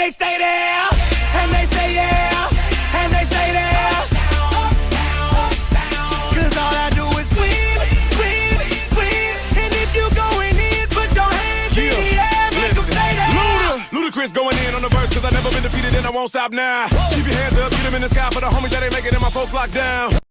they stay there, and they say yeah, and they stay there. Cause all I do is win, win, win. And if you going in, put your hands in the air, make them stay there. Ludacris going in on the verse, cause I never been defeated and I won't stop now. Keep your hands up, get them in the sky for the homies that ain't making it, my folks locked down.